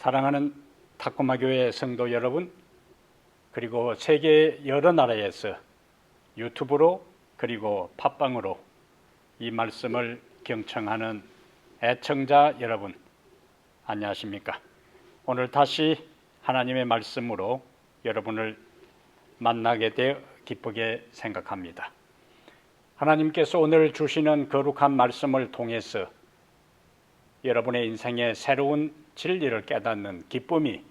사랑하는 탁구마 교회 성도 여러분, 그리고 세계 여러 나라에서 유튜브로 그리고 팟빵으로 이 말씀을 경청하는 애청자 여러분, 안녕하십니까? 오늘 다시 하나님의 말씀으로 여러분을 만나게 되어 기쁘게 생각합니다. 하나님께서 오늘 주시는 거룩한 말씀을 통해서 여러분의 인생에 새로운 진리를 깨닫는 기쁨이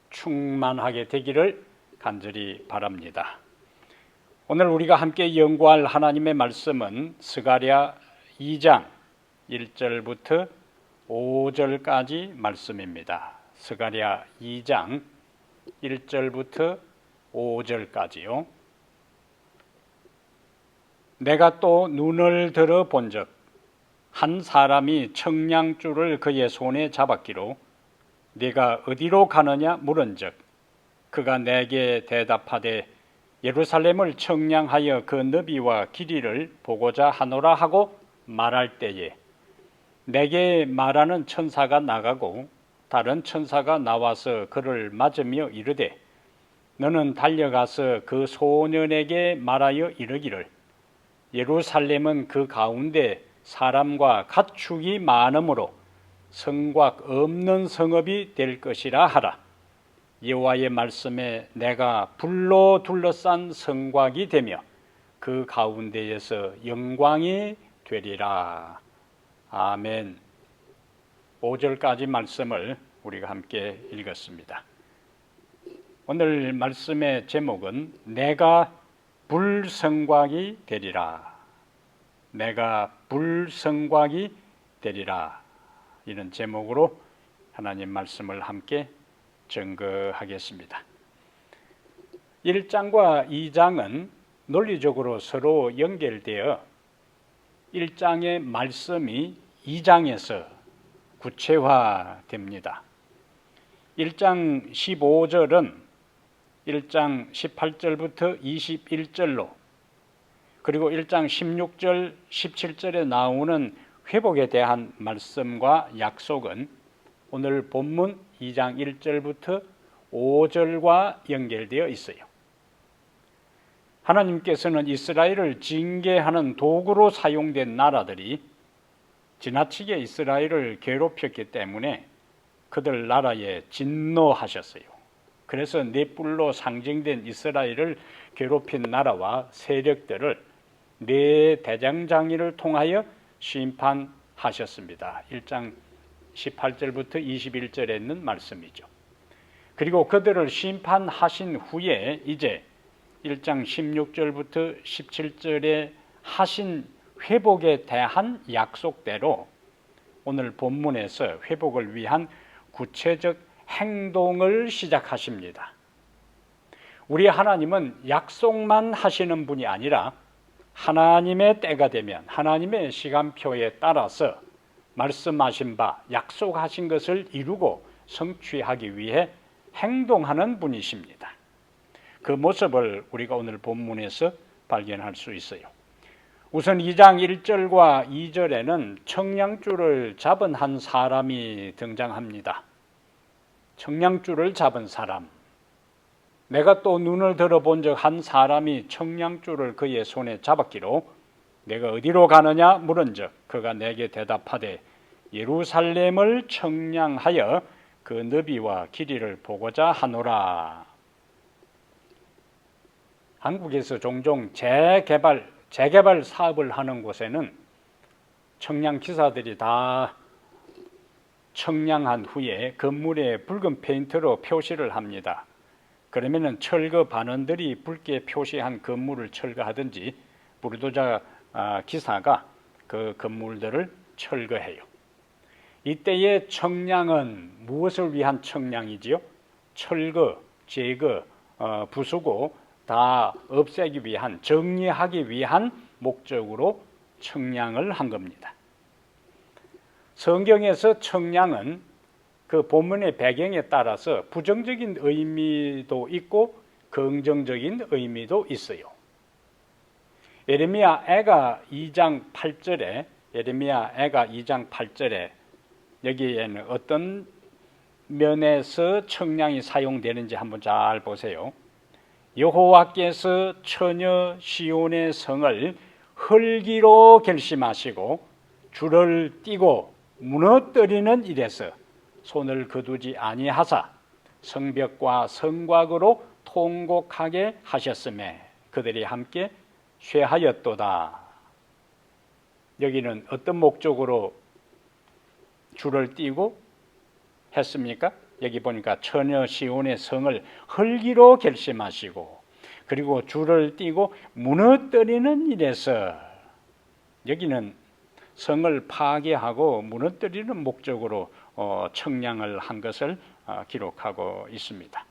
충만하게 되기를 간절히 바랍니다. 오늘 우리가 함께 연구할 하나님의 말씀은 스가랴 2장 1절부터 5절까지 말씀입니다. 스가랴 2장 1절부터 5절까지요. 내가 또 눈을 들어 본즉 한 사람이 청량줄을 그의 손에 잡았기로 네가 어디로 가느냐 물은즉 그가 내게 대답하되 예루살렘을 청량하여 그 너비와 길이를 보고자 하노라 하고 말할 때에 내게 말하는 천사가 나가고 다른 천사가 나와서 그를 맞으며 이르되 너는 달려가서 그 소년에게 말하여 이르기를 예루살렘은 그 가운데 사람과 가축이 많으므로 성곽 없는 성읍이 될 것이라 하라. 여호와의 말씀에 내가 불로 둘러싼 성곽이 되며 그 가운데에서 영광이 되리라. 아멘. 5절까지 말씀을 우리가 함께 읽었습니다. 오늘 말씀의 제목은 내가 불성곽이 되리라. 내가 불성곽이 되리라. 이런 제목으로 하나님 말씀을 함께 증거하겠습니다. 1장과 2장은 논리적으로 서로 연결되어 1장의 말씀이 2장에서 구체화됩니다. 1장 15절은 1장 18절부터 21절로 그리고 1장 16절, 17절에 나오는 회복에 대한 말씀과 약속은 오늘 본문 2장 1절부터 5절과 연결되어 있어요. 하나님께서는 이스라엘을 징계하는 도구로 사용된 나라들이 지나치게 이스라엘을 괴롭혔기 때문에 그들 나라에 진노하셨어요. 그래서 넷불로 상징된 이스라엘을 괴롭힌 나라와 세력들을 네 대장장이를 통하여 심판하셨습니다. 1장 18절부터 21절에 있는 말씀이죠. 그리고 그들을 심판하신 후에 이제 1장 16절부터 17절에 하신 회복에 대한 약속대로 오늘 본문에서 회복을 위한 구체적 행동을 시작하십니다. 우리 하나님은 약속만 하시는 분이 아니라 하나님의 때가 되면 하나님의 시간표에 따라서 말씀하신 바 약속하신 것을 이루고 성취하기 위해 행동하는 분이십니다. 그 모습을 우리가 오늘 본문에서 발견할 수 있어요. 우선 2장 1절과 2절에는 청량줄을 잡은 한 사람이 등장합니다. 청량줄을 잡은 사람. 내가 또 눈을 들어본 적 한 사람이 청량줄을 그의 손에 잡았기로 내가 어디로 가느냐 물은즉 그가 내게 대답하되 예루살렘을 청량하여 그 너비와 길이를 보고자 하노라. 한국에서 종종 재개발 사업을 하는 곳에는 청량 기사들이 다 청량한 후에 건물에 붉은 페인트로 표시를 합니다. 그러면은 철거 반원들이 붉게 표시한 건물을 철거하든지 불도저 기사가 그 건물들을 철거해요. 이때의 청량은 무엇을 위한 청량이지요? 철거, 제거, 부수고 다 없애기 위한, 정리하기 위한 목적으로 청량을 한 겁니다. 성경에서 청량은 그 본문의 배경에 따라서 부정적인 의미도 있고 긍정적인 의미도 있어요. 예레미야 애가 2장 8절에 여기에는 어떤 면에서 청량이 사용되는지 한번 잘 보세요. 여호와께서 처녀 시온의 성을 흙기로 결심하시고 줄을 띠고 무너뜨리는 일에서 손을 거두지 아니하사 성벽과 성곽으로 통곡하게 하셨음에 그들이 함께 쇠하였도다. 여기는 어떤 목적으로 줄을 띠고 했습니까? 여기 보니까 처녀 시온의 성을 흙기로 결심하시고 그리고 줄을 띠고 무너뜨리는 일에서 여기는 성을 파괴하고 무너뜨리는 목적으로 청량을 한 것을 기록하고 있습니다.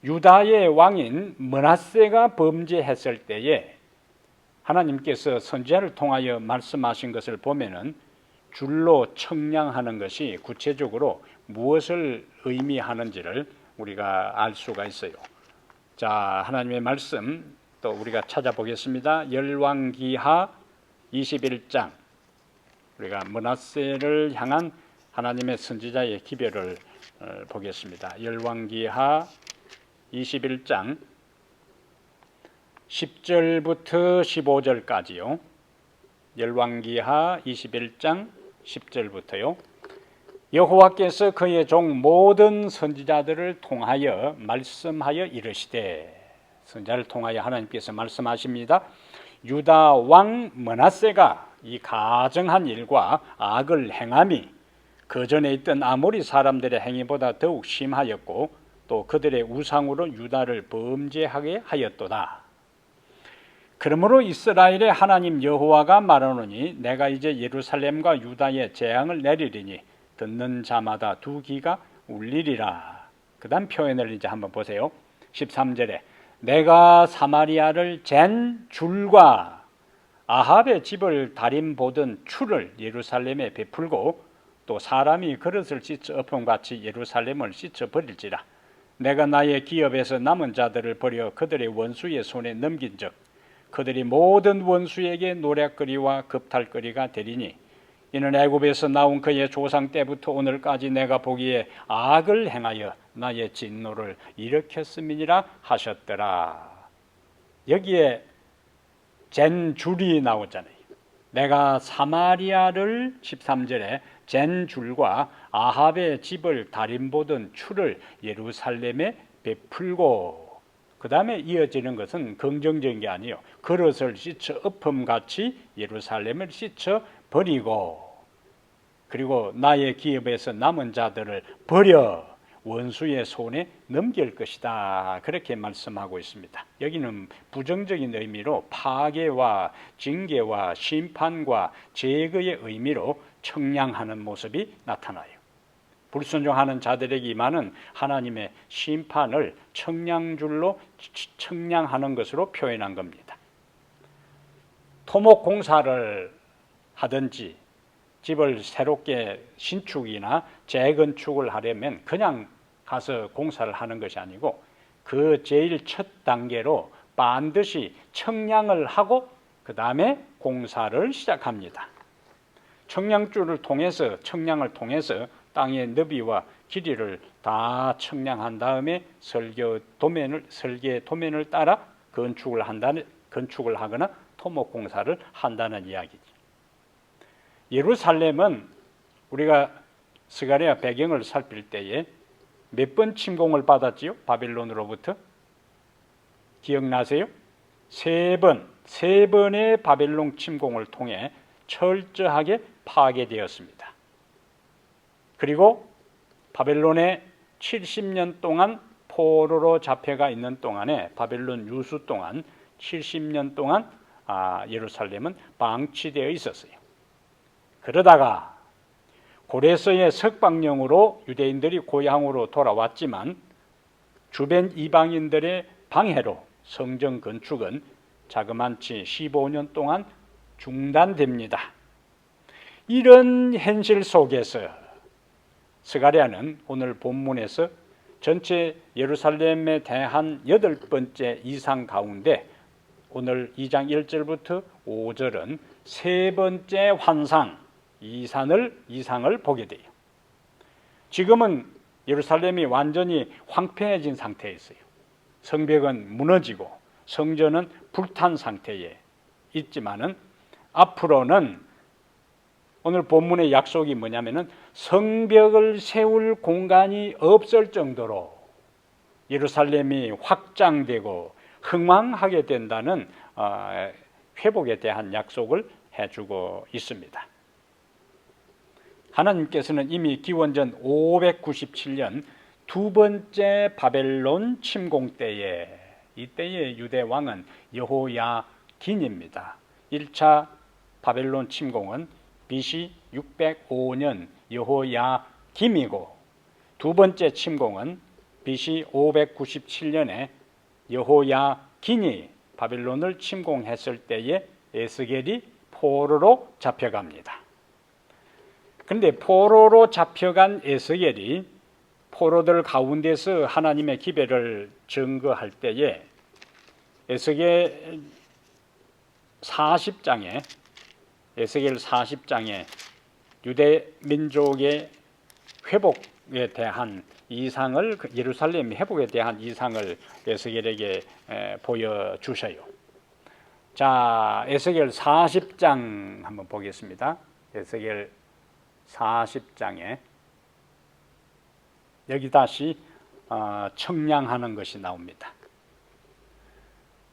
유다의 왕인 므낫세가 범죄했을 때에 하나님께서 선지자를 통하여 말씀하신 것을 보면은 줄로 청량하는 것이 구체적으로 무엇을 의미하는지를 우리가 알 수가 있어요. 자, 하나님의 말씀 또 우리가 찾아보겠습니다. 열왕기하 21장, 우리가 므낫세를 향한 하나님의 선지자의 기별을 보겠습니다. 열왕기하 21장 10절부터 15절까지요. 열왕기하 21장 10절부터요. 여호와께서 그의 종 모든 선지자들을 통하여 말씀하여 이르시되, 선지자를 통하여 하나님께서 말씀하십니다. 유다 왕 므낫세가 이 가증한 일과 악을 행함이 그 전에 있던 아모리 사람들의 행위보다 더욱 심하였고 또 그들의 우상으로 유다를 범죄하게 하였도다. 그러므로 이스라엘의 하나님 여호와가 말하노니 내가 이제 예루살렘과 유다에 재앙을 내리리니 듣는 자마다 두 귀가 울리리라. 그 다음 표현을 이제 한번 보세요. 13절에 내가 사마리아를 잰 줄과 아합의 집을 다림 보던 추를 예루살렘에 베풀고 또 사람이 그릇을 씻어 엎음같이 예루살렘을 씻어 버릴지라. 내가 나의 기업에서 남은 자들을 버려 그들의 원수의 손에 넘긴즉 그들이 모든 원수에게 노략거리와 급탈거리가 되리니 이는 애굽에서 나온 그의 조상 때부터 오늘까지 내가 보기에 악을 행하여 나의 진노를 일으켰음이니라 하셨더라. 여기에 잰 줄이 나오잖아요. 내가 사마리아를 13절에 잰 줄과 아합의 집을 다림보던 추를 예루살렘에 베풀고, 그 다음에 이어지는 것은 긍정적인 게 아니에요. 그릇을 씻어 엎음같이 예루살렘을 씻어 버리고, 그리고 나의 기업에서 남은 자들을 버려 원수의 손에 넘길 것이다. 그렇게 말씀하고 있습니다. 여기는 부정적인 의미로 파괴와 징계와 심판과 제거의 의미로 청량하는 모습이 나타나요. 불순종하는 자들에게 임하는 하나님의 심판을 청량줄로 청량하는 것으로 표현한 겁니다. 토목 공사를 하든지 집을 새롭게 신축이나 재건축을 하려면 그냥 가서 공사를 하는 것이 아니고 그 제일 첫 단계로 반드시 청량을 하고 그 다음에 공사를 시작합니다. 청량줄을 통해서, 청량을 통해서 땅의 너비와 길이를 다 청량한 다음에 설계 도면을 따라 건축을 하거나 토목 공사를 한다는 이야기죠. 예루살렘은 우리가 스가랴 배경을 살필 때에 몇 번 침공을 받았지요? 바벨론으로부터 기억나세요? 세 번의 바벨론 침공을 통해 철저하게 파괴되었습니다. 그리고 바벨론에 70년 동안 포로로 잡혀가 있는 동안에, 바벨론 유수 동안 70년 동안 예루살렘은 방치되어 있었어요. 그러다가 고레서의 석방령으로 유대인들이 고향으로 돌아왔지만 주변 이방인들의 방해로 성전 건축은 자그만치 15년 동안 중단됩니다. 이런 현실 속에서 스가랴는 오늘 본문에서 전체 예루살렘에 대한 8번째 이상 가운데 오늘 2장 1절부터 5절은 세 번째 환상, 이상을 보게 돼요. 지금은 예루살렘이 완전히 황폐해진 상태에 있어요. 성벽은 무너지고 성전은 불탄 상태에 있지만은 앞으로는 오늘 본문의 약속이 뭐냐면은 성벽을 세울 공간이 없을 정도로 예루살렘이 확장되고 흥왕하게 된다는 회복에 대한 약속을 해주고 있습니다. 하나님께서는 이미 기원전 597년 두 번째 바벨론 침공 때에, 이때의 유대 왕은 여호야긴입니다. 1차 바벨론 침공은 BC 605년 여호야김이고 두 번째 침공은 BC 597년에 여호야긴이 바빌론을 침공했을 때에 에스겔이 포로로 잡혀갑니다. 그런데 포로로 잡혀간 에스겔이 포로들 가운데서 하나님의 기별을 증거할 때에 에스겔 40장에 유대 민족의 회복에 대한 이상을, 예루살렘 회복에 대한 이상을 에스겔에게 보여주셔요. 자, 에스겔 40장 한번 보겠습니다. 에스겔 40장에 여기 다시 청량하는 것이 나옵니다.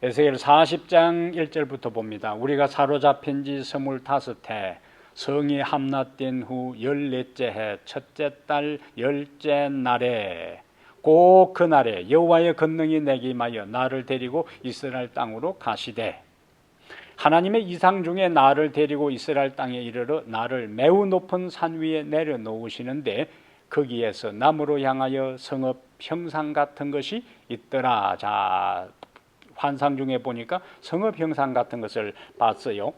에스겔 40장 1절부터 봅니다. 우리가 사로잡힌 지 25해 성이 함락된 후 14째 해 첫째 달 10째 날에 곧 그날에 여호와의 권능이 내게 임하여 나를 데리고 이스라엘 땅으로 가시되 하나님의 이상 중에 나를 데리고 이스라엘 땅에 이르러 나를 매우 높은 산 위에 내려놓으시는데 거기에서 나무로 향하여 성읍 형상 같은 것이 있더라. 자, 환상 중에 보니까 성읍 형상 같은 것을 봤어요.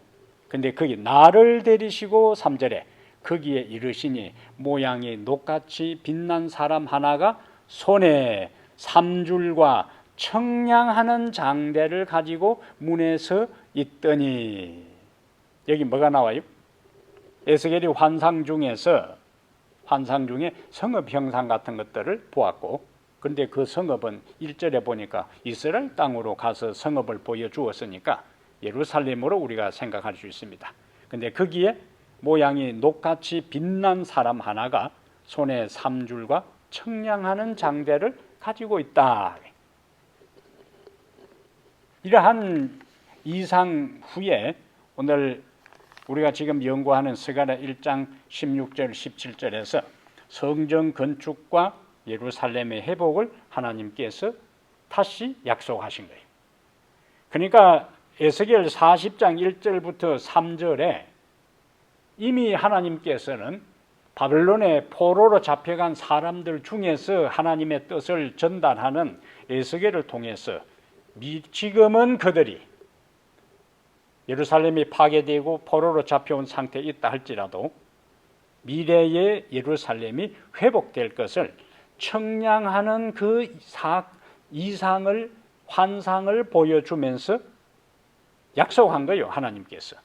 근데 거기 나를 데리시고 3절에 거기에 이르시니 모양이 녹같이 빛난 사람 하나가 손에 3줄과 청량하는 장대를 가지고 문에 서 있더니, 여기 뭐가 나와요? 에스겔이 환상 중에 성읍 형상 같은 것들을 보았고, 그런데 그 성읍은 1절에 보니까 이스라엘 땅으로 가서 성읍을 보여주었으니까 예루살렘으로 우리가 생각할 수 있습니다. 근데 거기에 모양이 녹같이 빛난 사람 하나가 손에 3줄과 청량하는 장대를 가지고 있다. 이러한 이상 후에 오늘 우리가 지금 연구하는 스가랴 1장 16절 17절에서 성전 건축과 예루살렘의 회복을 하나님께서 다시 약속하신 거예요. 그러니까 에스겔 40장 1절부터 3절에 이미 하나님께서는 바벨론의 포로로 잡혀간 사람들 중에서 하나님의 뜻을 전달하는 에스겔을 통해서 지금은 그들이 예루살렘이 파괴되고 포로로 잡혀온 상태에 있다 할지라도 미래의 예루살렘이 회복될 것을 청량하는 그 이상을, 환상을 보여주면서 약속한 거예요, 하나님께서.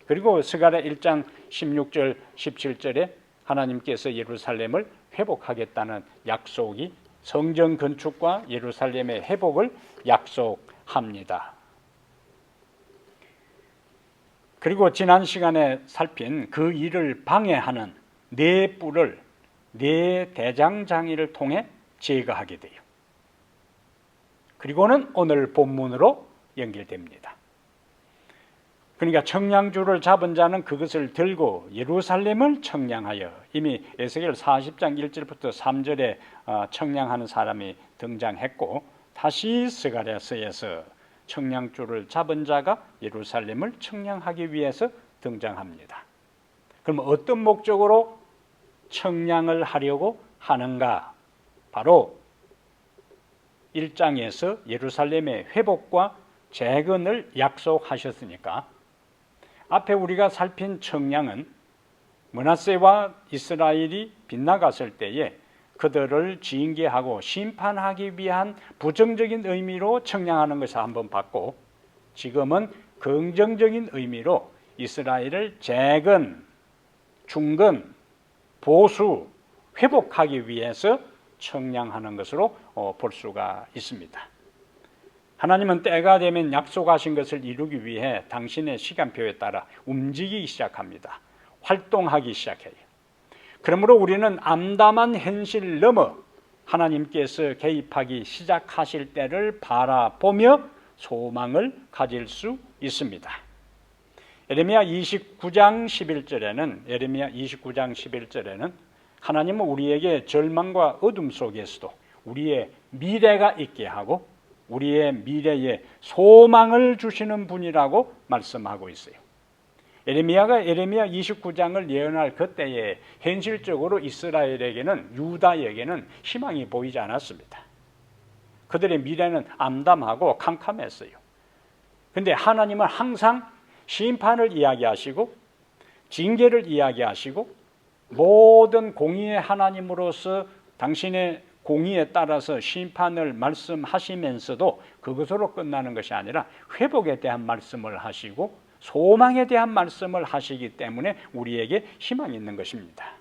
그리고 스가랴 1장 16절 17절에 하나님께서 예루살렘을 회복하겠다는 약속이 성전 건축과 예루살렘의 회복을 약속합니다. 그리고 지난 시간에 살핀 그 일을 방해하는 네 뿔을 네 대장장이를 통해 제거하게 돼요. 그리고는 오늘 본문으로 연결됩니다. 그러니까 청량줄을 잡은 자는 그것을 들고 예루살렘을 청량하여, 이미 에스겔 40장 1절부터 3절에 청량하는 사람이 등장했고, 다시 스가랴서에서 청량줄을 잡은 자가 예루살렘을 청량하기 위해서 등장합니다. 그럼 어떤 목적으로 청량을 하려고 하는가? 바로 1장에서 예루살렘의 회복과 재건을 약속하셨으니까 앞에 우리가 살핀 청량은 므낫세와 이스라엘이 빗나갔을 때에 그들을 징계하고 심판하기 위한 부정적인 의미로 청량하는 것을 한번 봤고, 지금은 긍정적인 의미로 이스라엘을 재건, 중건, 보수, 회복하기 위해서 청량하는 것으로 볼 수가 있습니다. 하나님은 때가 되면 약속하신 것을 이루기 위해 당신의 시간표에 따라 움직이기 시작합니다. 활동하기 시작해요. 그러므로 우리는 암담한 현실 넘어 하나님께서 개입하기 시작하실 때를 바라보며 소망을 가질 수 있습니다. 예레미야 29장 11절에는 하나님은 우리에게 절망과 어둠 속에서도 우리의 미래가 있게 하고 우리의 미래에 소망을 주시는 분이라고 말씀하고 있어요. 에레미야 29장을 예언할 그때에 현실적으로 이스라엘에게는, 유다에게는 희망이 보이지 않았습니다. 그들의 미래는 암담하고 캄캄했어요. 그런데 하나님은 항상 심판을 이야기하시고 징계를 이야기하시고 모든 공의의 하나님으로서 당신의 공의에 따라서 심판을 말씀하시면서도 그것으로 끝나는 것이 아니라 회복에 대한 말씀을 하시고 소망에 대한 말씀을 하시기 때문에 우리에게 희망이 있는 것입니다.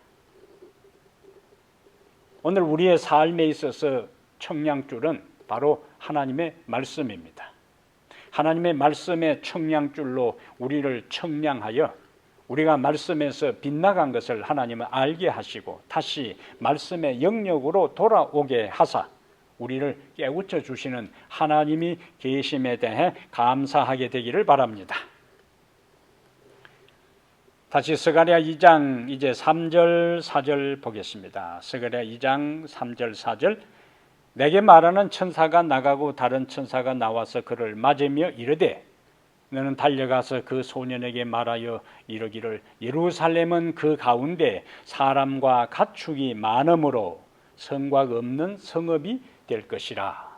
오늘 우리의 삶에 있어서 청량줄은 바로 하나님의 말씀입니다. 하나님의 말씀의 청량줄로 우리를 청량하여 우리가 말씀에서 빗나간 것을 하나님은 알게 하시고 다시 말씀의 영역으로 돌아오게 하사 우리를 깨우쳐 주시는 하나님이 계심에 대해 감사하게 되기를 바랍니다. 다시 스가랴 2장 이제 3절 4절 보겠습니다. 스가랴 2장 3절 4절. 내게 말하는 천사가 나가고 다른 천사가 나와서 그를 맞으며 이르되 너는 달려가서 그 소년에게 말하여 이르기를 예루살렘은 그 가운데 사람과 가축이 많음으로 성곽 없는 성읍이 될 것이라.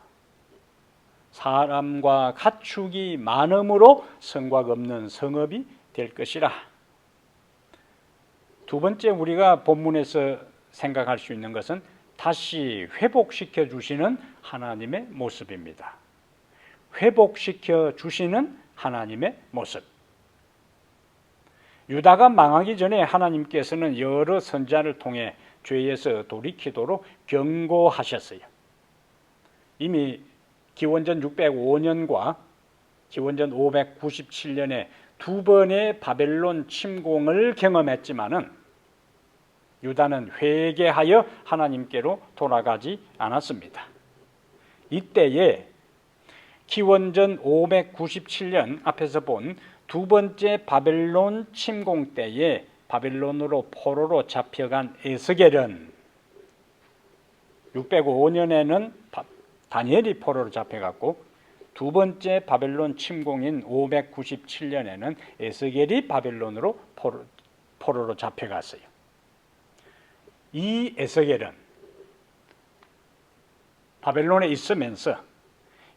사람과 가축이 많음으로 성곽 없는 성읍이 될 것이라. 두 번째 우리가 본문에서 생각할 수 있는 것은 다시 회복시켜 주시는 하나님의 모습입니다. 회복시켜 주시는 하나님의 모습. 유다가 망하기 전에 하나님께서는 여러 선지자를 통해 죄에서 돌이키도록 경고하셨어요. 이미 기원전 605년과 기원전 597년에 두 번의 바벨론 침공을 경험했지만은 유다는 회개하여 하나님께로 돌아가지 않았습니다. 이때에 기원전 597년 앞에서 본 두 번째 바벨론 침공 때에 바벨론으로 포로로 잡혀간 에스겔은 605년에는 다니엘이 포로로 잡혀갔고 두 번째 바벨론 침공인 597년에는 에스겔이 바벨론으로 포로로 잡혀갔어요. 이 에스겔은 바벨론에 있으면서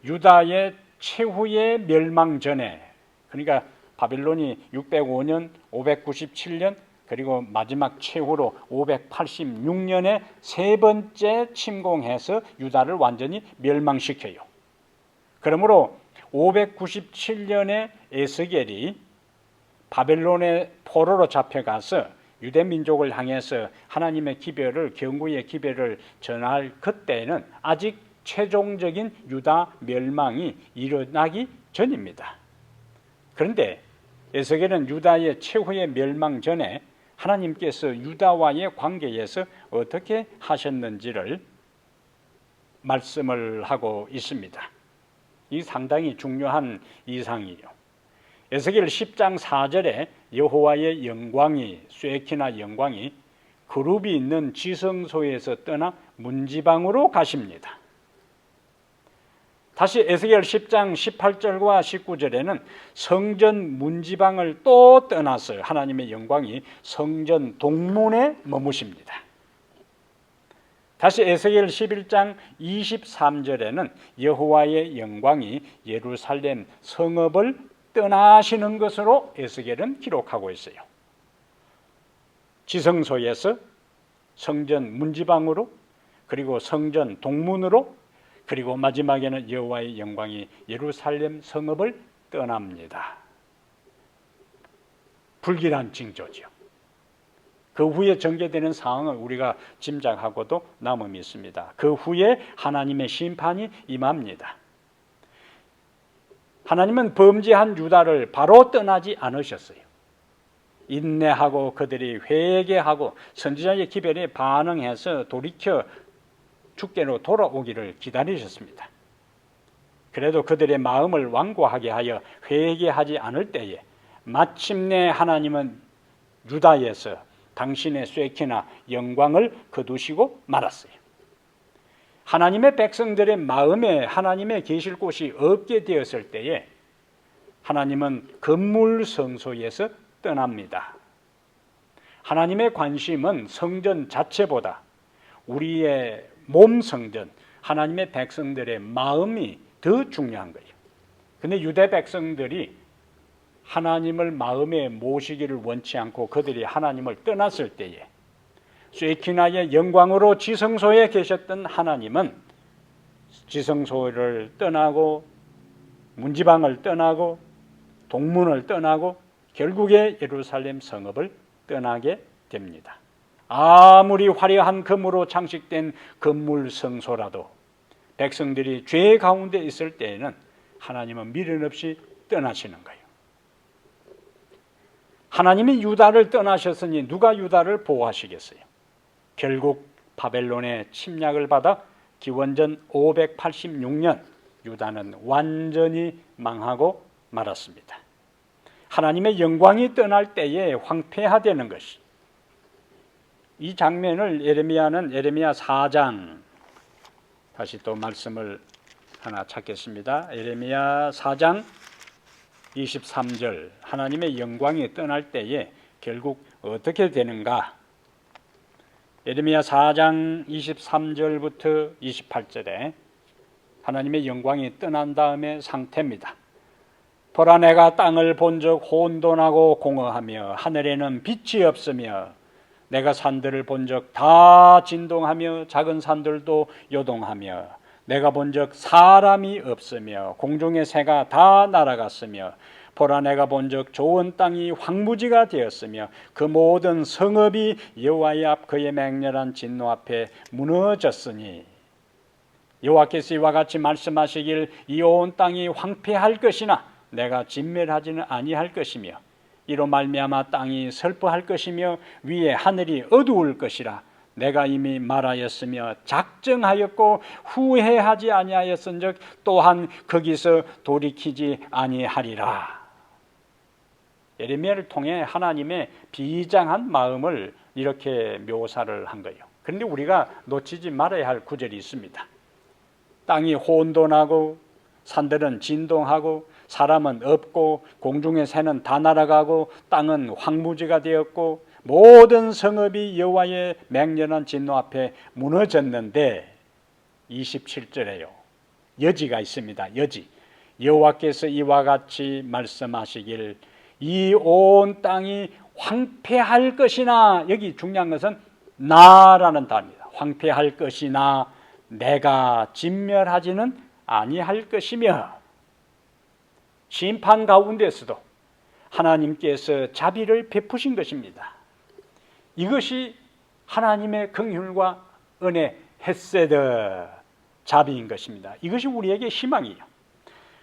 유다의 최후의 멸망 전에, 그러니까 바벨론이 605년, 597년 그리고 마지막 최후로 586년에 세 번째 침공해서 유다를 완전히 멸망시켜요. 그러므로 597년에 에스겔이 바벨론의 포로로 잡혀가서 유대 민족을 향해서 하나님의 기별을, 경고의 기별을 전할 그때는 아직 최종적인 유다 멸망이 일어나기 전입니다. 그런데 에스겔은 유다의 최후의 멸망 전에 하나님께서 유다와의 관계에서 어떻게 하셨는지를 말씀을 하고 있습니다. 이 상당히 중요한 이상이에요. 에스겔 10장 4절에 여호와의 영광이, 쇠키나 영광이 그룹이 있는 지성소에서 떠나 문지방으로 가십니다. 다시 에스겔 10장 18절과 19절에는 성전 문지방을 또 떠나서 하나님의 영광이 성전 동문에 머무십니다. 다시 에스겔 11장 23절에는 여호와의 영광이 예루살렘 성읍을 떠나시는 것으로 에스겔은 기록하고 있어요. 지성소에서 성전 문지방으로, 그리고 성전 동문으로, 그리고 마지막에는 여호와의 영광이 예루살렘 성읍을 떠납니다. 불길한 징조죠. 그 후에 전개되는 상황을 우리가 짐작하고도 남음이 있습니다. 그 후에 하나님의 심판이 임합니다. 하나님은 범죄한 유다를 바로 떠나지 않으셨어요. 인내하고 그들이 회개하고 선지자의 기별에 반응해서 돌이켜 주께로 돌아오기를 기다리셨습니다. 그래도 그들의 마음을 완고하게 하여 회개하지 않을 때에 마침내 하나님은 유다에서 당신의 쇠키나 영광을 거두시고 말았어요. 하나님의 백성들의 마음에 하나님의 계실 곳이 없게 되었을 때에 하나님은 건물 성소에서 떠납니다. 하나님의 관심은 성전 자체보다 우리의 몸 성전, 하나님의 백성들의 마음이 더 중요한 거예요. 근데 유대 백성들이 하나님을 마음에 모시기를 원치 않고 그들이 하나님을 떠났을 때에 쉐키나의 영광으로 지성소에 계셨던 하나님은 지성소를 떠나고 문지방을 떠나고 동문을 떠나고 결국에 예루살렘 성읍을 떠나게 됩니다. 아무리 화려한 금으로 장식된 건물 성소라도 백성들이 죄 가운데 있을 때에는 하나님은 미련 없이 떠나시는 거예요. 하나님이 유다를 떠나셨으니 누가 유다를 보호하시겠어요? 결국 바벨론의 침략을 받아 기원전 586년 유다는 완전히 망하고 말았습니다. 하나님의 영광이 떠날 때에 황폐화되는 것이, 이 장면을 예레미야 4장, 다시 또 말씀을 하나 찾겠습니다. 예레미야 4장 23절, 하나님의 영광이 떠날 때에 결국 어떻게 되는가? 예레미야 4장 23절부터 28절에 하나님의 영광이 떠난 다음의 상태입니다. 보라, 내가 땅을 본즉 혼돈하고 공허하며 하늘에는 빛이 없으며 내가 산들을 본즉 다 진동하며 작은 산들도 요동하며 내가 본즉 사람이 없으며 공중의 새가 다 날아갔으며 보라, 내가 본즉 좋은 땅이 황무지가 되었으며 그 모든 성읍이 여호와의 앞 그의 맹렬한 진노 앞에 무너졌으니 여호와께서 이와 같이 말씀하시길 이 온 땅이 황폐할 것이나 내가 진멸하지는 아니할 것이며 이로 말미암아 땅이 슬퍼할 것이며 위에 하늘이 어두울 것이라 내가 이미 말하였으며 작정하였고 후회하지 아니하였은즉 또한 거기서 돌이키지 아니하리라. 예레미야를 통해 하나님의 비장한 마음을 이렇게 묘사를 한 거예요. 그런데 우리가 놓치지 말아야 할 구절이 있습니다. 땅이 혼돈하고 산들은 진동하고 사람은 없고 공중의 새는 다 날아가고 땅은 황무지가 되었고 모든 성읍이 여호와의 맹렬한 진노 앞에 무너졌는데 27절에요. 여지가 있습니다. 여지. 여호와께서 이와 같이 말씀하시길 이 온 땅이 황폐할 것이나, 여기 중요한 것은 나라는 단어입니다. 황폐할 것이나 내가 진멸하지는 아니할 것이며, 심판 가운데서도 하나님께서 자비를 베푸신 것입니다. 이것이 하나님의 긍휼과 은혜, 헤세드, 자비인 것입니다. 이것이 우리에게 희망이에요.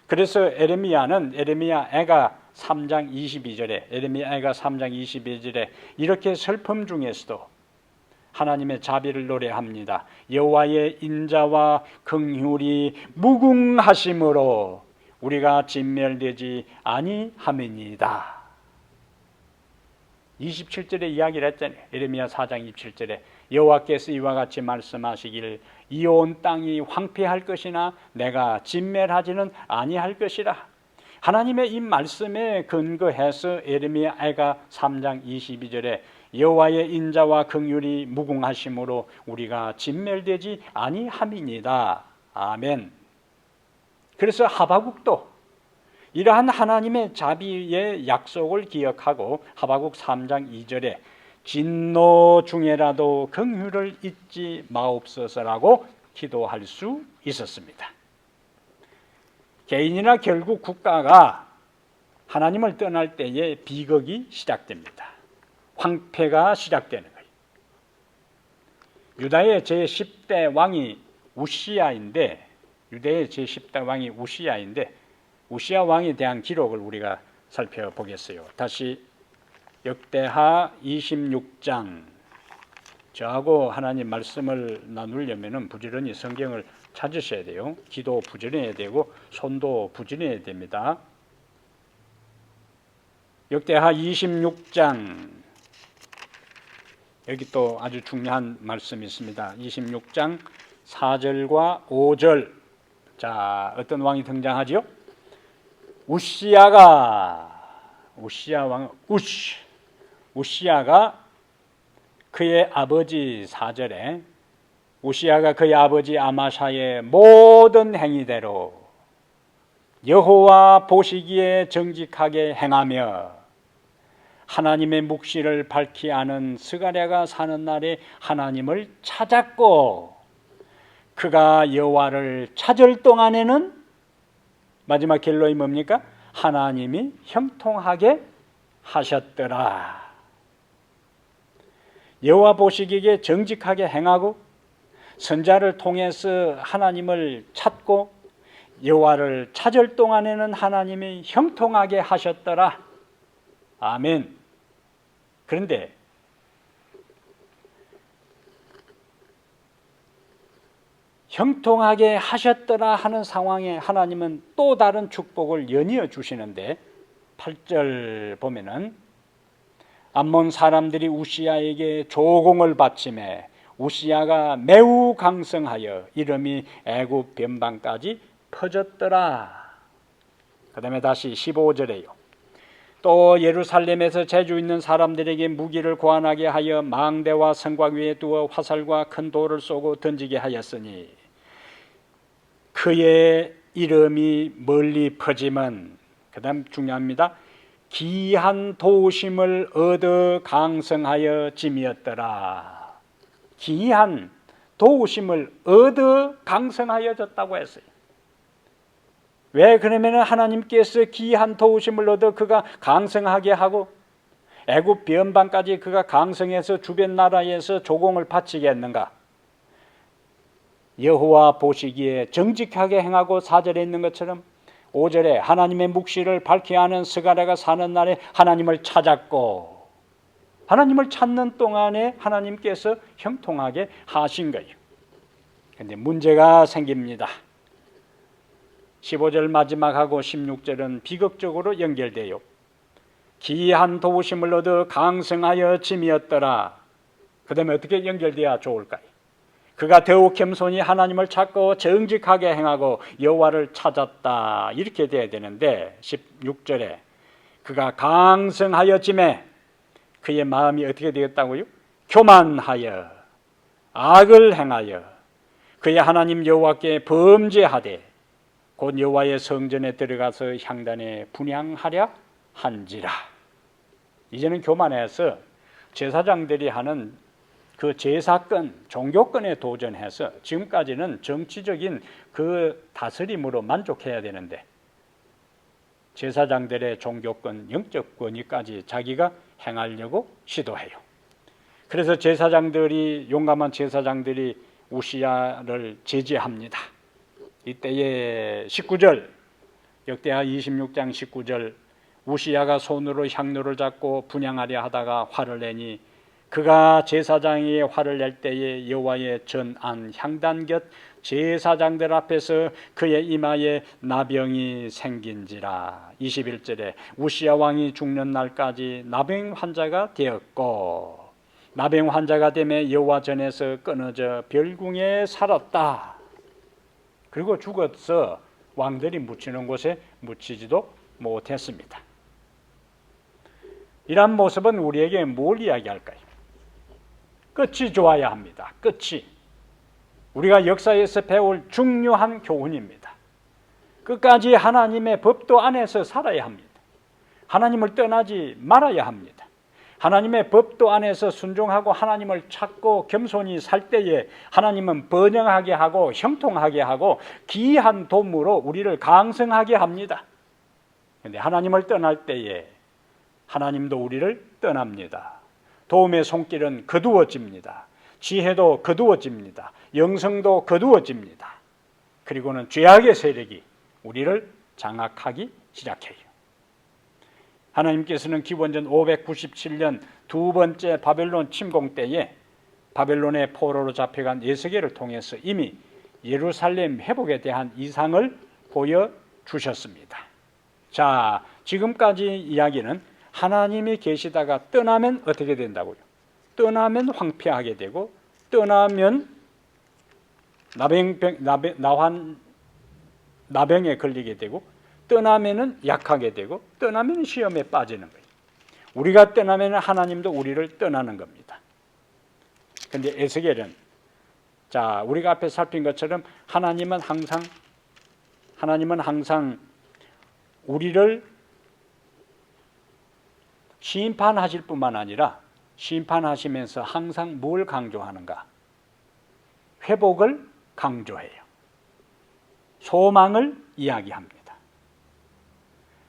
그래서 에레미야가 3장 22절에 이렇게 슬픔 중에서도 하나님의 자비를 노래합니다. 여호와의 인자와 긍휼이 무궁하심으로 우리가 진멸되지 아니함이니이다. 27절에 이야기를 했잖아요. 예레미야 4장 27절에 여호와께서 이와 같이 말씀하시길 이 온 땅이 황폐할 것이나 내가 진멸하지는 아니할 것이라. 하나님의 이 말씀에 근거해서 예레미야가 3장 22절에 여호와의 인자와 긍휼이 무궁하심으로 우리가 진멸되지 아니함이니이다. 아멘. 그래서 하박국도 이러한 하나님의 자비의 약속을 기억하고 하박국 3장 2절에 진노 중에라도 긍휼을 잊지 마옵소서라고 기도할 수 있었습니다. 개인이나 결국 국가가 하나님을 떠날 때에 비극이 시작됩니다. 황폐가 시작되는 거예요. 유다의 제10대 왕이 우시야인데, 유대의 제10대 왕이 우시야인데, 우시야 왕에 대한 기록을 우리가 살펴보겠어요. 다시 역대하 26장. 저하고 하나님 말씀을 나누려면 부지런히 성경을 찾으셔야 돼요. 기도 부지런해야 되고 손도 부지런해야 됩니다. 역대하 26장. 여기 또 아주 중요한 말씀이 있습니다. 26장 4절과 5절. 자, 어떤 왕이 등장하죠? 우시야 왕 우시야가 그의 아버지 4절에 우시야가 그의 아버지 아마샤의 모든 행위대로 여호와 보시기에 정직하게 행하며 하나님의 묵시를 밝히 아는 스가랴가 사는 날에 하나님을 찾았고 그가 여호와를 찾을 동안에는 마지막 결론이 뭡니까? 하나님이 형통하게 하셨더라. 여호와 보시기에 정직하게 행하고 선자를 통해서 하나님을 찾고 여호와를 찾을 동안에는 하나님이 형통하게 하셨더라. 아멘. 그런데 형통하게 하셨더라 하는 상황에 하나님은 또 다른 축복을 연이어 주시는데 8절 보면은 암몬 사람들이 우시야에게 조공을 바치매 우시야가 매우 강성하여 이름이 애굽 변방까지 퍼졌더라. 그 다음에 다시 15절에요. 또 예루살렘에서 재주 있는 사람들에게 무기를 고안하게 하여 망대와 성곽 위에 두어 화살과 큰 돌을 쏘고 던지게 하였으니 그의 이름이 멀리 퍼짐은 그 다음 중요합니다. 기한 도심을 얻어 강성하여 짐이었더라. 기한 도심을 얻어 강성하여졌다고 했어요. 왜 그러면 하나님께서 기한 도우심을 얻어 그가 강성하게 하고 애굽 변방까지 그가 강성해서 주변 나라에서 조공을 바치게 했는가? 여호와 보시기에 정직하게 행하고 4절에 있는 것처럼 5절에 하나님의 묵시를 밝히 아는 스가랴가 사는 날에 하나님을 찾았고 하나님을 찾는 동안에 하나님께서 형통하게 하신 거예요. 그런데 문제가 생깁니다. 15절 마지막하고 16절은 비극적으로 연결돼요. 기한 도우심을 얻어 강성하여 짐이었더라. 그 다음에 어떻게 연결돼야 좋을까요? 그가 더욱 겸손히 하나님을 찾고 정직하게 행하고 여호와를 찾았다. 이렇게 돼야 되는데 16절에 그가 강성하여 짐에 그의 마음이 어떻게 되었다고요? 교만하여 악을 행하여 그의 하나님 여호와께 범죄하되 곧 여호와의 성전에 들어가서 향단에 분향하려 한지라. 이제는 교만해서 제사장들이 하는 그 제사권, 종교권에 도전해서 지금까지는 정치적인 그 다스림으로 만족해야 되는데 제사장들의 종교권, 영적 권위까지 자기가 행하려고 시도해요. 그래서 용감한 제사장들이 우시야를 제지합니다. 이때에 19절, 역대하 26장 19절 우시야가 손으로 향로를 잡고 분향하려 하다가 화를 내니 그가 제사장이 화를 낼 때에 여호와의 전안 향단 곁 제사장들 앞에서 그의 이마에 나병이 생긴지라. 21절에 우시야 왕이 죽는 날까지 나병 환자가 되었고 나병 환자가 되매 여호와 전에서 끊어져 별궁에 살았다. 그리고 죽어서 왕들이 묻히는 곳에 묻히지도 못했습니다. 이러한 모습은 우리에게 뭘 이야기할까요? 끝이 좋아야 합니다. 끝이. 우리가 역사에서 배울 중요한 교훈입니다. 끝까지 하나님의 법도 안에서 살아야 합니다. 하나님을 떠나지 말아야 합니다. 하나님의 법도 안에서 순종하고 하나님을 찾고 겸손히 살 때에 하나님은 번영하게 하고 형통하게 하고 기이한 도움으로 우리를 강성하게 합니다. 그런데 하나님을 떠날 때에 하나님도 우리를 떠납니다. 도움의 손길은 거두어집니다. 지혜도 거두어집니다. 영성도 거두어집니다. 그리고는 죄악의 세력이 우리를 장악하기 시작해요. 하나님께서는 기원전 597년 두 번째 바벨론 침공 때에 바벨론의 포로로 잡혀간 에스겔을 통해서 이미 예루살렘 회복에 대한 이상을 보여주셨습니다. 자, 지금까지 이야기는 하나님이 계시다가 떠나면 어떻게 된다고요? 떠나면 황폐하게 되고 떠나면 나병에 걸리게 되고 떠나면은 약하게 되고 떠나면 시험에 빠지는 거예요. 우리가 떠나면 하나님도 우리를 떠나는 겁니다. 근데 에스겔은 자, 우리가 앞에 살핀 것처럼 하나님은 항상 우리를 심판하실 뿐만 아니라 심판하시면서 항상 뭘 강조하는가? 회복을 강조해요. 소망을 이야기합니다.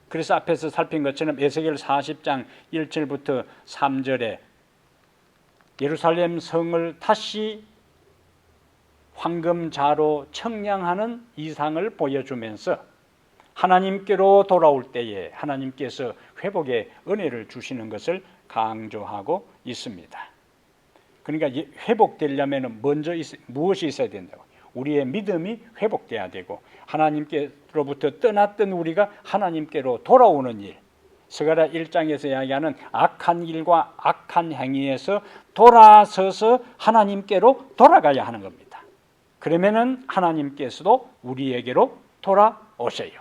그래서 앞에서 살핀 것처럼 에스겔 40장 1절부터 3절에 예루살렘 성을 다시 황금자로 청량하는 이상을 보여주면서 하나님께로 돌아올 때에 하나님께서 회복의 은혜를 주시는 것을 강조하고 있습니다. 그러니까 회복되려면 먼저 무엇이 있어야 된다고? 우리의 믿음이 회복돼야 되고 하나님께로부터 떠났던 우리가 하나님께로 돌아오는 일, 스가랴 1장에서 이야기하는 악한 일과 악한 행위에서 돌아서서 하나님께로 돌아가야 하는 겁니다. 그러면은 하나님께서도 우리에게로 돌아오셔요.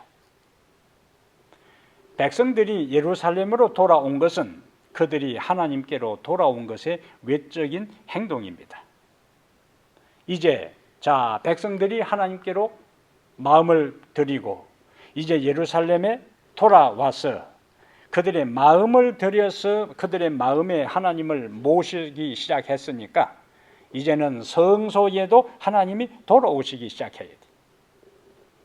백성들이 예루살렘으로 돌아온 것은 그들이 하나님께로 돌아온 것의 외적인 행동입니다. 이제 백성들이 하나님께로 마음을 드리고 이제 예루살렘에 돌아와서 그들의 마음을 들여서 그들의 마음에 하나님을 모시기 시작했으니까 이제는 성소에도 하나님이 돌아오시기 시작해야 돼.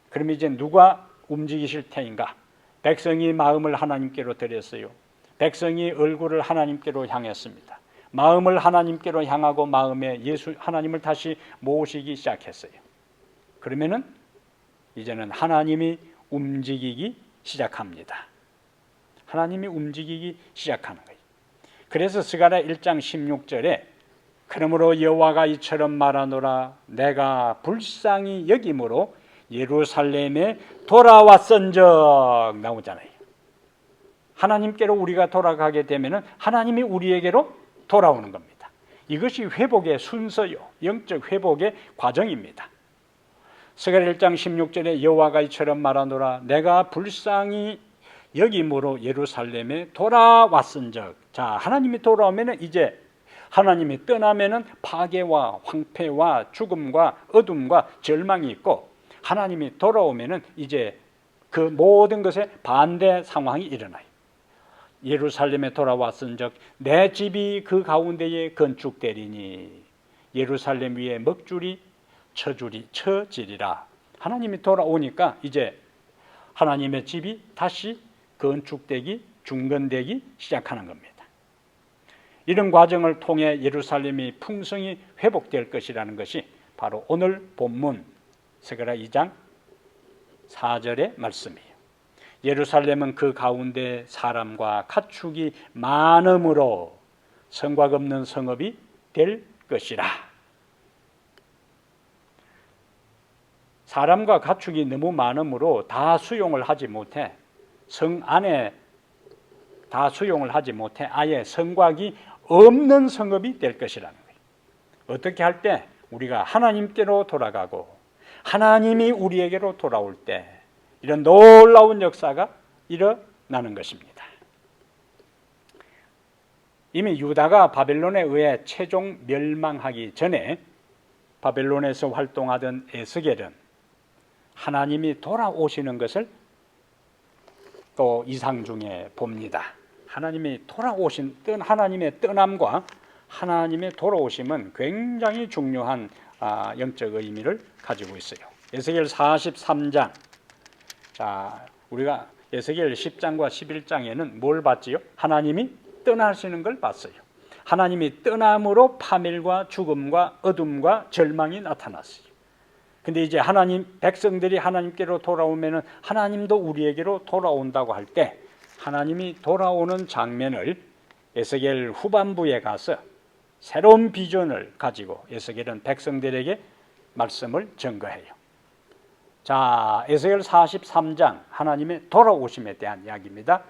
그럼 이제 누가 움직이실 테인가? 백성이 마음을 하나님께로 드렸어요. 백성이 얼굴을 하나님께로 향했습니다. 마음을 하나님께로 향하고 마음에 하나님을 다시 모시기 시작했어요. 그러면은 이제는 하나님이 움직이기 시작합니다. 하나님이 움직이기 시작하는 거예요. 그래서 스가랴 1장 16절에 그러므로 여호와가 이처럼 말하노라 내가 불쌍히 여김으로 예루살렘에 돌아왔은즉 나오잖아요. 하나님께로 우리가 돌아가게 되면 하나님이 우리에게로 돌아오는 겁니다. 이것이 회복의 순서요, 영적 회복의 과정입니다. 스가랴 1장 16절에 여호와가 이처럼 말하노라 내가 불쌍히 여김으로 예루살렘에 돌아왔은즉 하나님이 돌아오면 이제 하나님이 떠나면 파괴와 황폐와 죽음과 어둠과 절망이 있고 하나님이 돌아오면 이제 그 모든 것에 반대 상황이 일어나요. 예루살렘에 돌아왔은즉 내 집이 그 가운데에 건축되리니 예루살렘 위에 먹줄이 쳐지리라. 하나님이 돌아오니까 이제 하나님의 집이 다시 건축되기 중건되기 시작하는 겁니다. 이런 과정을 통해 예루살렘이 풍성히 회복될 것이라는 것이 바로 오늘 본문 스가랴 2장 4절의 말씀이에요. 예루살렘은 그 가운데 사람과 가축이 많음으로 성곽 없는 성읍이 될 것이라. 사람과 가축이 너무 많음으로 다 수용을 하지 못해 성 안에 다 수용을 하지 못해 아예 성곽이 없는 성읍이 될 것이라는 거예요. 어떻게 할 때? 우리가 하나님께로 돌아가고 하나님이 우리에게로 돌아올 때 이런 놀라운 역사가 일어나는 것입니다. 이미 유다가 바벨론에 의해 최종 멸망하기 전에 바벨론에서 활동하던 에스겔은 하나님이 돌아오시는 것을 또 이상 중에 봅니다. 하나님이 돌아오신 하나님의 떠남과 하나님의 돌아오심은 굉장히 중요한 영적 의미를 가지고 있어요. 에스겔 43장. 우리가 에스겔 10장과 11장에는 뭘 봤지요? 하나님이 떠나시는 걸 봤어요. 하나님이 떠남으로 파멸과 죽음과 어둠과 절망이 나타났어요. 근데 이제 백성들이 하나님께로 돌아오면은 하나님도 우리에게로 돌아온다고 할 때 하나님이 돌아오는 장면을 에스겔 후반부에 가서 새로운 비전을 가지고 에스겔은 백성들에게 말씀을 전거해요. 에스겔 43장 하나님의 돌아오심에 대한 이야기입니다.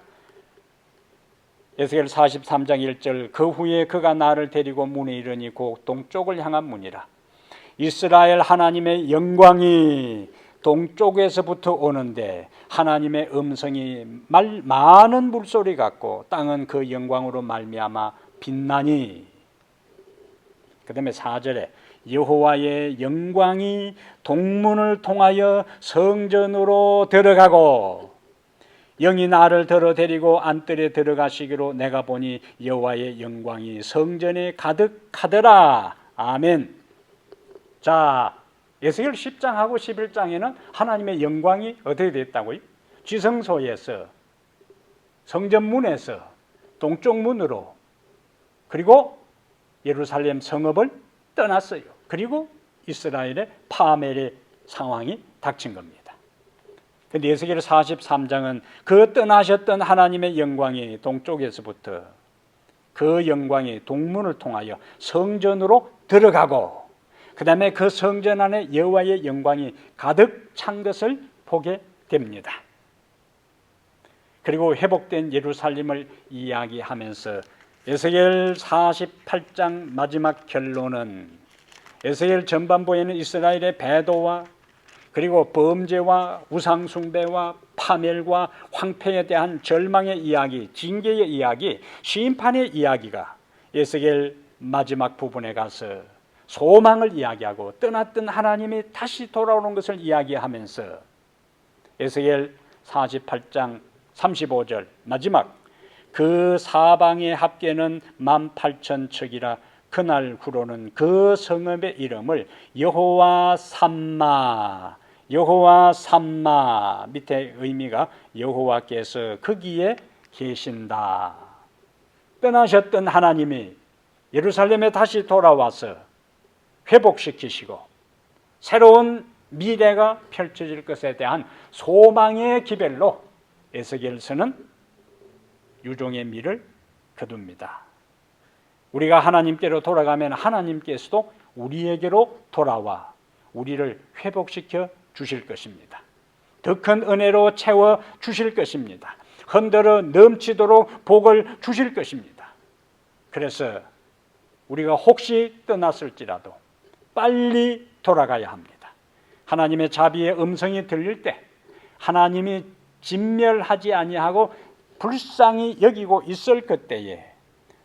에스겔 43장 1절 그 후에 그가 나를 데리고 문에 이르니 곧 동쪽을 향한 문이라. 이스라엘 하나님의 영광이 동쪽에서부터 오는데 하나님의 음성이 많은 물소리 같고 땅은 그 영광으로 말미암아 빛나니. 그 다음에 4절에 여호와의 영광이 동문을 통하여 성전으로 들어가고 영이 나를 들어 데리고 안뜰에 들어가시기로 내가 보니 여호와의 영광이 성전에 가득하더라. 아멘. 자, 에스겔 10장하고 11장에는 하나님의 영광이 어떻게 됐다고요? 지성소에서, 성전문에서 동쪽 문으로, 그리고 예루살렘 성읍을 떠났어요. 그리고 이스라엘의 파멸의 상황이 닥친 겁니다. 그런데 에스겔 43장은 그 떠나셨던 하나님의 영광이 동쪽에서부터 그 영광이 동문을 통하여 성전으로 들어가고 그 다음에 그 성전 안에 여호와의 영광이 가득 찬 것을 보게 됩니다. 그리고 회복된 예루살렘을 이야기하면서 에스겔 48장 마지막 결론은 에스겔 전반부에는 이스라엘의 배도와 그리고 범죄와 우상숭배와 파멸과 황폐에 대한 절망의 이야기, 징계의 이야기, 심판의 이야기가 에스겔 마지막 부분에 가서 소망을 이야기하고 떠났던 하나님이 다시 돌아오는 것을 이야기하면서 에스겔 48장 35절 마지막 그 사방의 합계는 18,000척이라 그날 후로는 그 성읍의 이름을 여호와 삼마, 여호와 삼마, 밑에 의미가 여호와께서 거기에 계신다. 떠나셨던 하나님이 예루살렘에 다시 돌아와서 회복시키시고 새로운 미래가 펼쳐질 것에 대한 소망의 기별로 에스겔서는 유종의 미를 거둡니다. 우리가 하나님께로 돌아가면 하나님께서도 우리에게로 돌아와 우리를 회복시켜 주실 것입니다. 더 큰 은혜로 채워 주실 것입니다. 흔들어 넘치도록 복을 주실 것입니다. 그래서 우리가 혹시 떠났을지라도 빨리 돌아가야 합니다. 하나님의 자비의 음성이 들릴 때 하나님이 진멸하지 아니하고 불쌍히 여기고 있을 그때에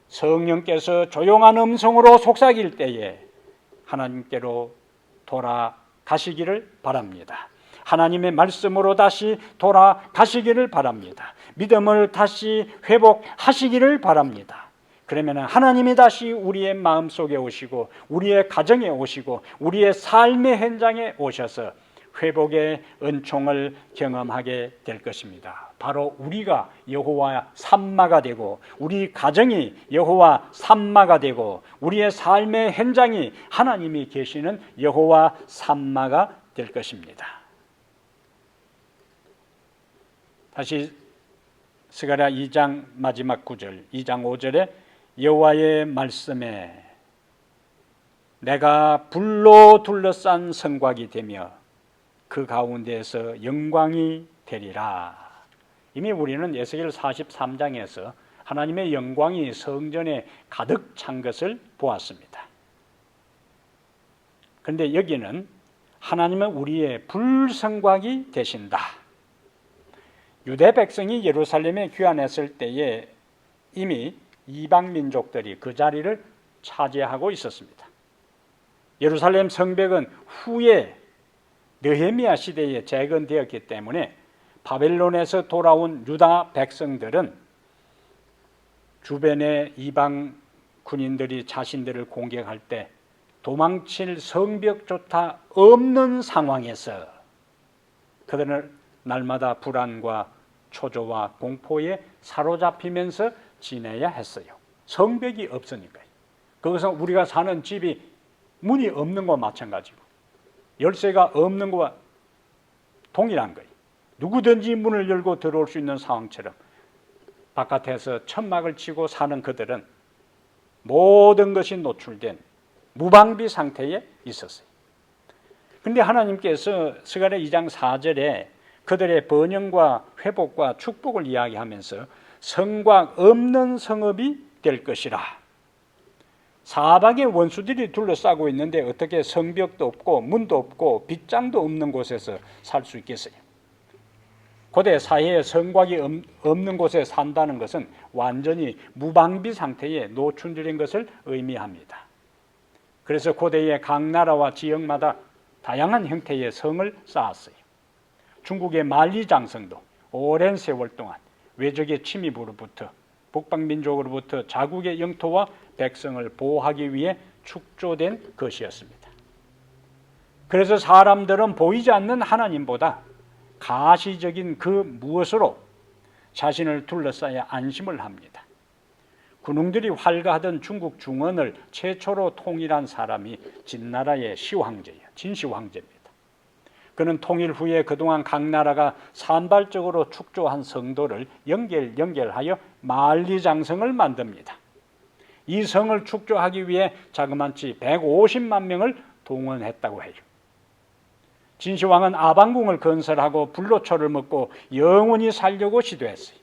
성령께서 조용한 음성으로 속삭일 때에 하나님께로 돌아가시기를 바랍니다. 하나님의 말씀으로 다시 돌아가시기를 바랍니다. 믿음을 다시 회복하시기를 바랍니다. 그러면 하나님이 다시 우리의 마음속에 오시고 우리의 가정에 오시고 우리의 삶의 현장에 오셔서 회복의 은총을 경험하게 될 것입니다. 바로 우리가 여호와 삼마가 되고 우리 가정이 여호와 삼마가 되고 우리의 삶의 현장이 하나님이 계시는 여호와 삼마가 될 것입니다. 다시 스가랴 2장 마지막 9절, 2장 5절에 여호와의 말씀에 내가 불로 둘러싼 성곽이 되며 그 가운데에서 영광이 되리라. 이미 우리는 에스겔 43장에서 하나님의 영광이 성전에 가득 찬 것을 보았습니다. 그런데 여기는 하나님은 우리의 불성곽이 되신다. 유대 백성이 예루살렘에 귀환했을 때에 이미 이방 민족들이 그 자리를 차지하고 있었습니다. 예루살렘 성벽은 후에 느헤미야 시대에 재건되었기 때문에 바벨론에서 돌아온 유다 백성들은 주변의 이방 군인들이 자신들을 공격할 때 도망칠 성벽조차 없는 상황에서 그들은 날마다 불안과 초조와 공포에 사로잡히면서 지내야 했어요. 성벽이 없으니까요. 그것은 우리가 사는 집이 문이 없는 것과 마찬가지고 열쇠가 없는 것과 동일한 거예요. 누구든지 문을 열고 들어올 수 있는 상황처럼 바깥에서 천막을 치고 사는 그들은 모든 것이 노출된 무방비 상태에 있었어요. 그런데 하나님께서 스가랴 2장 4절에 그들의 번영과 회복과 축복을 이야기하면서 성곽 없는 성읍이 될 것이라. 사방에 원수들이 둘러싸고 있는데 어떻게 성벽도 없고 문도 없고 빗장도 없는 곳에서 살 수 있겠어요? 고대 사회에 성곽이 없는 곳에 산다는 것은 완전히 무방비 상태에 노출된 것을 의미합니다. 그래서 고대의 각 나라와 지역마다 다양한 형태의 성을 쌓았어요. 중국의 만리장성도 오랜 세월 동안 외적의 침입으로부터 북방민족으로부터 자국의 영토와 백성을 보호하기 위해 축조된 것이었습니다. 그래서 사람들은 보이지 않는 하나님보다 가시적인 그 무엇으로 자신을 둘러싸야 안심을 합니다. 군웅들이 활가하던 중국 중원을 최초로 통일한 사람이 진나라의 시황제예요. 진시황제입니다. 그는 통일 후에 그동안 각 나라가 산발적으로 축조한 성도를 연결하여 만리장성을 만듭니다. 이 성을 축조하기 위해 자그마치 150만 명을 동원했다고 해요. 진시황은 아방궁을 건설하고 불로초를 먹고 영원히 살려고 시도했어요.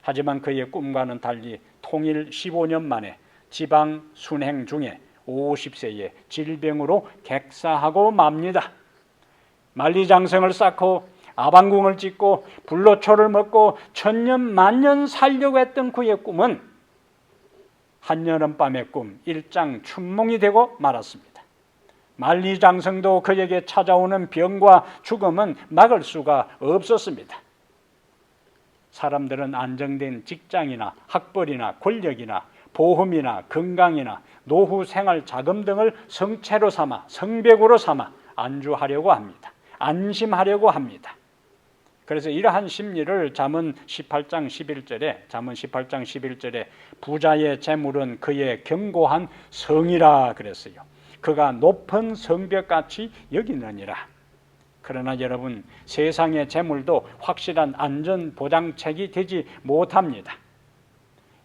하지만 그의 꿈과는 달리 통일 15년 만에 지방 순행 중에 50세에 질병으로 객사하고 맙니다. 만리장성을 쌓고 아방궁을 짓고 불로초를 먹고 천년 만년 살려고 했던 그의 꿈은 한여름밤의 꿈 일장춘몽이 되고 말았습니다. 만리장성도 그에게 찾아오는 병과 죽음은 막을 수가 없었습니다. 사람들은 안정된 직장이나 학벌이나 권력이나 보험이나 건강이나 노후 생활 자금 등을 성체로 삼아 성벽으로 삼아 안주하려고 합니다. 안심하려고 합니다. 그래서 이러한 심리를 잠언 18장 11절에 부자의 재물은 그의 견고한 성이라 그랬어요. 그가 높은 성벽같이 여기느니라. 그러나 여러분, 세상의 재물도 확실한 안전보장책이 되지 못합니다.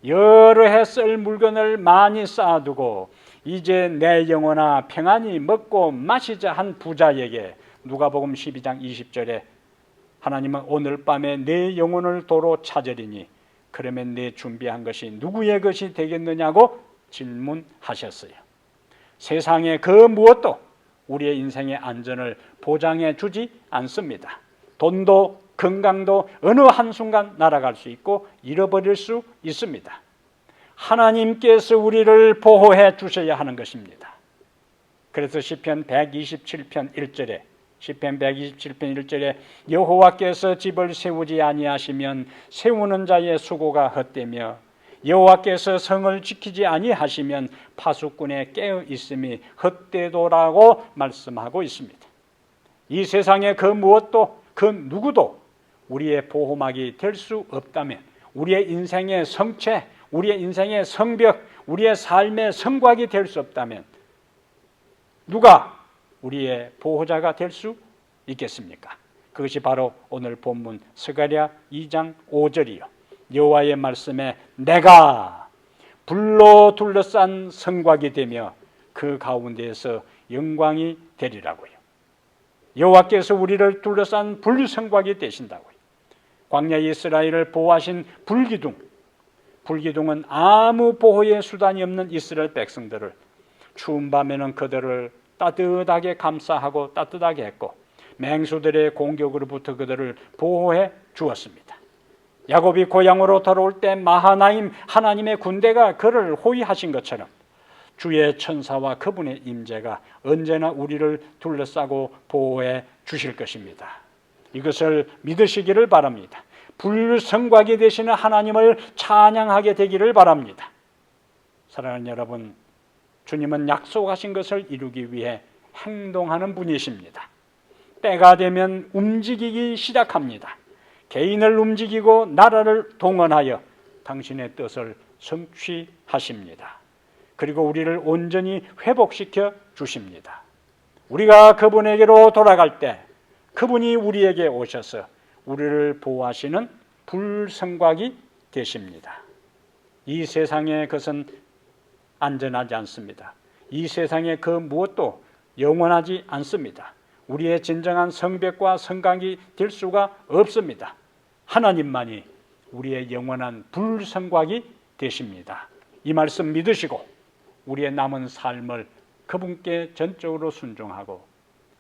여러 해 쓸 물건을 많이 쌓아두고 이제 내 영혼아 평안히 먹고 마시자 한 부자에게 누가복음 12장 20절에 하나님은 오늘 밤에 내 영혼을 도로 찾으리니 그러면 내 준비한 것이 누구의 것이 되겠느냐고 질문하셨어요. 세상의 그 무엇도 우리의 인생의 안전을 보장해 주지 않습니다. 돈도 건강도 어느 한순간 날아갈 수 있고 잃어버릴 수 있습니다. 하나님께서 우리를 보호해 주셔야 하는 것입니다. 그래서 시편 127편 1절에 여호와께서 집을 세우지 아니하시면 세우는 자의 수고가 헛되며 여호와께서 성을 지키지 아니하시면 파수꾼의 깨어 있음이 헛되도라고 말씀하고 있습니다. 이 세상에 그 무엇도 그 누구도 우리의 보호막이 될 수 없다면, 우리의 인생의 성체, 우리의 인생의 성벽, 우리의 삶의 성곽이 될 수 없다면 누가 우리의 보호자가 될 수 있겠습니까? 그것이 바로 오늘 본문 스가랴 2장 5절이요. 여호와의 말씀에 내가 불로 둘러싼 성곽이 되며 그 가운데에서 영광이 되리라고요. 여호와께서 우리를 둘러싼 불성곽이 되신다고요. 광야 이스라엘을 보호하신 불기둥은 아무 보호의 수단이 없는 이스라엘 백성들을 추운 밤에는 그들을 따뜻하게 감싸하고 따뜻하게 했고 맹수들의 공격으로부터 그들을 보호해 주었습니다. 야곱이 고향으로 돌아올 때 마하나임 하나님의 군대가 그를 호위하신 것처럼 주의 천사와 그분의 임재가 언제나 우리를 둘러싸고 보호해 주실 것입니다. 이것을 믿으시기를 바랍니다. 불성곽이 되시는 하나님을 찬양하게 되기를 바랍니다. 사랑하는 여러분, 주님은 약속하신 것을 이루기 위해 행동하는 분이십니다. 때가 되면 움직이기 시작합니다. 개인을 움직이고 나라를 동원하여 당신의 뜻을 성취하십니다. 그리고 우리를 온전히 회복시켜 주십니다. 우리가 그분에게로 돌아갈 때 그분이 우리에게 오셔서 우리를 보호하시는 불성곽이 되십니다. 이 세상의 것은 안전하지 않습니다. 이 세상의 그 무엇도 영원하지 않습니다. 우리의 진정한 성벽과 성곽이 될 수가 없습니다. 하나님만이 우리의 영원한 불성곽이 되십니다. 이 말씀 믿으시고 우리의 남은 삶을 그분께 전적으로 순종하고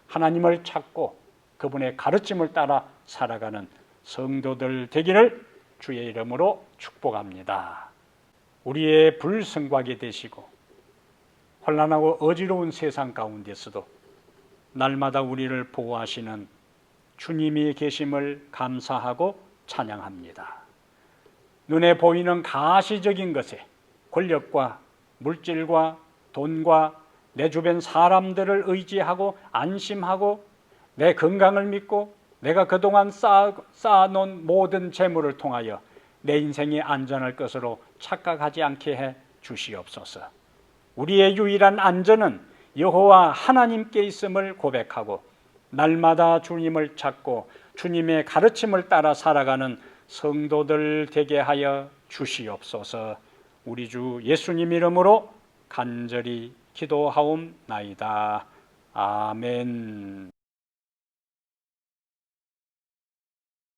하나님을 찾고 그분의 가르침을 따라 살아가는 성도들 되기를 주의 이름으로 축복합니다. 우리의 불성곽이 되시고 혼란하고 어지러운 세상 가운데서도 날마다 우리를 보호하시는 주님이 계심을 감사하고 찬양합니다. 눈에 보이는 가시적인 것에 권력과 물질과 돈과 내 주변 사람들을 의지하고 안심하고 내 건강을 믿고 내가 그동안 쌓아놓은 모든 재물을 통하여 내 인생이 안전할 것으로 착각하지 않게 해 주시옵소서. 우리의 유일한 안전은 여호와 하나님께 있음을 고백하고 날마다 주님을 찾고 주님의 가르침을 따라 살아가는 성도들 되게 하여 주시옵소서. 우리 주 예수님 이름으로 간절히 기도하옵나이다. 아멘.